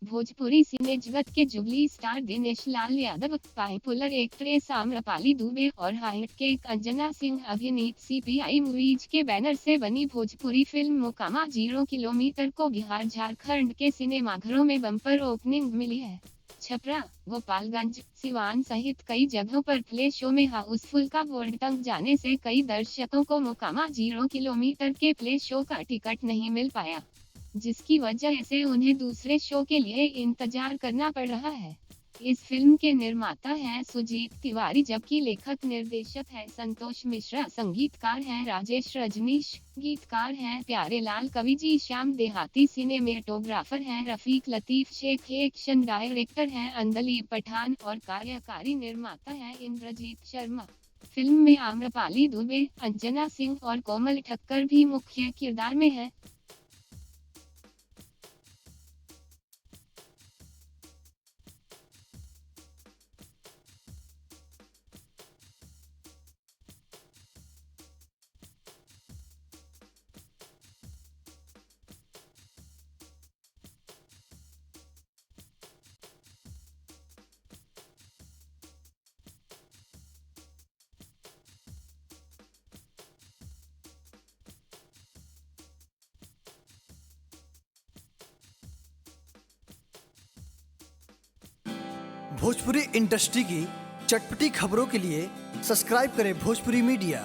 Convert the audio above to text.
भोजपुरी सिने जगत के jubilee star Dinesh Lal Yadav, popular actress Amrapali Dubey और हाइट के अंजना सिंह अभिनीत सीपीआई मूवीज के बैनर से बनी भोजपुरी फिल्म मोकामा 0 किलोमीटर को बिहार झारखंड के सिनेमाघरों में बम्पर ओपनिंग मिली है। छपरा, गोपालगंज, सिवान सहित कई जगहों पर प्ले शो में हाउसफुल का बोर्ड टंग जाने से कई दर्शकों को मोकामा 0 किलोमीटर के प्ले शो का टिकट नहीं मिल पाया, जिसकी वजह से उन्हें दूसरे शो के लिए इंतजार करना पड़ रहा है। इस फिल्म के निर्माता हैं सुजीत तिवारी, जबकि लेखक निर्देशक है संतोष मिश्रा, संगीतकार हैं राजेश रजनीश, गीतकार हैं प्यारेलाल कविजी, श्याम देहाती, सिनेमेटोग्राफर हैं रफीक लतीफ शेख, एक्शन डायरेक्टर हैं अंदलीब पठान और कार्यकारी निर्माता हैं इंद्रजीत शर्मा। फिल्म में आम्रपाली दुबे, अंजना सिंह और कोमल ठक्कर भी मुख्य किरदार में हैं। भोजपुरी इंडस्ट्री की चटपटी खबरों के लिए सब्सक्राइब करें भोजपुरी मीडिया।